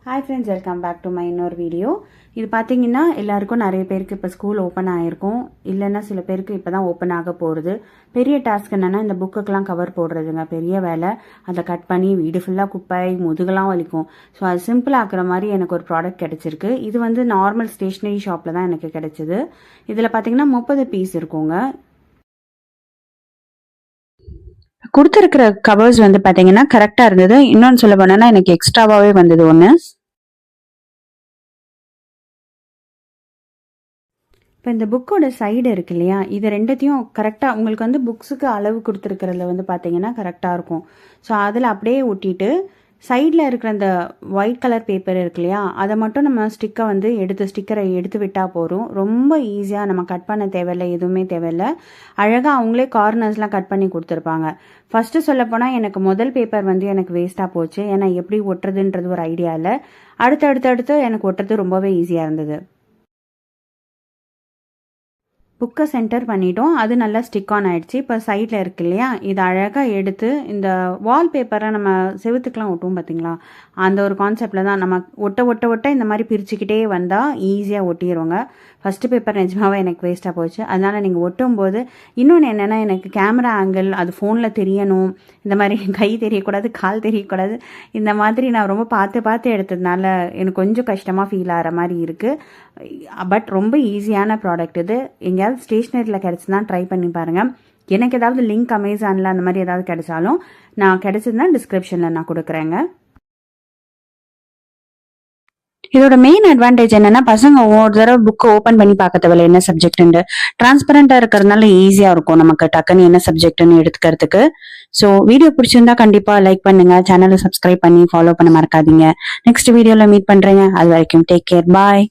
Hi friends, welcome back to my இன்னொரு video. இது பார்த்தீங்கன்னா எல்லாருக்கும் நிறைய பேருக்கு இப்போ ஸ்கூல் ஓப்பன் ஆகிருக்கும், இல்லைன்னா சில பேருக்கு இப்போ தான் ஓப்பன் ஆக போகிறது. பெரிய டாஸ்க் என்னென்னா இந்த புக்குக்கெலாம் கவர் போடுறதுங்க பெரிய வேலை. அதை கட் பண்ணி வீடு ஃபுல்லாக குப்பை முதுகெல்லாம் வலிக்கும். ஸோ அது சிம்பிள் ஆக்குற மாதிரி எனக்கு ஒரு ப்ராடக்ட் கிடச்சிருக்கு. இது வந்து நார்மல் ஸ்டேஷ்னரி ஷாப்பில் தான் எனக்கு கிடச்சிது. இதில் பார்த்தீங்கன்னா 30 பீஸ் இருக்குங்க. கொடுத்துருக்கிற கவர்ஸ் வந்து பார்த்தீங்கன்னா கரெக்டாக இருந்தது. இன்னொன்று சொல்ல போனோன்னா எனக்கு எக்ஸ்ட்ராவாகவே வந்தது ஒன்று. இப்போ இந்த புக்கோட சைடு இருக்கு இல்லையா, இது ரெண்டுத்தையும் கரெக்டாக உங்களுக்கு வந்து புக்ஸுக்கு அளவு கொடுத்துருக்கிறதுல வந்து பார்த்தீங்கன்னா கரெக்டாக இருக்கும். ஸோ அதில் அப்படியே ஒட்டிட்டு சைடில் இருக்கிற அந்த ஒயிட் கலர் பேப்பர் இருக்கு இல்லையா, அதை மட்டும் நம்ம ஸ்டிக்கரை எடுத்து விட்டால் போதும். ரொம்ப ஈஸியாக, நம்ம கட் பண்ண தேவையில்லை, எதுவுமே தேவையில்லை. அழகாக அவங்களே கார்னர்ஸ்லாம் கட் பண்ணி கொடுத்துருப்பாங்க. ஃபஸ்ட்டு சொல்லப்போனால் எனக்கு முதல் பேப்பர் வந்து எனக்கு வேஸ்ட்டாக போச்சு. ஏன்னா எப்படி ஒட்டுறதுன்றது ஒரு ஐடியா இல்லை. அடுத்து எனக்கு ஒட்டுறது ரொம்பவே ஈஸியாக இருந்தது. புக்கை சென்டர் பண்ணிட்டோம், அது நல்லா ஸ்டிக் ஆன் ஆகிடுச்சு. இப்போ சைடில் இருக்கு இல்லையா, இதை அழகாக எடுத்து இந்த வால்பேப்பரை நம்ம செவுத்துக்கெலாம் ஒட்டுவோம் பார்த்தீங்களா, அந்த ஒரு கான்செப்டில் தான் நம்ம ஒட்ட இந்த மாதிரி பிரிச்சுக்கிட்டே வந்தால் ஈஸியாக ஒட்டிடுவோங்க. ஃபஸ்ட்டு பேப்பர் நிஜமாவே எனக்கு வேஸ்ட்டாக போச்சு. அதனால் நீங்கள் ஒட்டும்போது இன்னொன்று என்னென்னா, எனக்கு கேமரா ஆங்கிள் அது ஃபோனில் தெரியணும், இந்த மாதிரி கை தெரியக்கூடாது, கால் தெரியக்கூடாது, இந்த மாதிரி நான் ரொம்ப பார்த்து எடுத்ததுனால எனக்கு கொஞ்சம் கஷ்டமாக ஃபீல் ஆகிற மாதிரி இருக்குது. பட் ரொம்ப ஈஸியான ப்ராடக்ட் இது. எங்கேயாவது ஸ்டேஷ்னரியில் கிடச்சுன்னா ட்ரை பண்ணி பாருங்கள். எனக்கு ஏதாவது லிங்க் அமேசானில் அந்த மாதிரி ஏதாவது கிடைச்சாலும் நான் கிடைச்சதுன்னா டிஸ்கிரிப்ஷனில் நான் கொடுக்குறேங்க. இதோட மெயின் அட்வான்டேஜ் என்னன்னா, பசங்க ஒவ்வொரு தடவை புக்கை ஓப்பன் பண்ணி பார்க்க தேவையில்ல என்ன சப்ஜெக்ட். டிரான்ஸ்பரண்டா இருக்கிறதுனால ஈஸியா இருக்கும் நமக்கு டக்குன்னு என்ன சப்ஜெக்ட்னு எடுத்துக்கிறதுக்கு. ஸோ வீடியோ பிடிச்சிருந்தா கண்டிப்பா லைக் பண்ணுங்க, சேனலை சப்ஸ்கிரைப் பண்ணி ஃபாலோ பண்ண மறக்காதீங்க. நெக்ஸ்ட் வீடியோல மீட் பண்றேங்க. அது வரைக்கும் டேக் கேர், பாய்.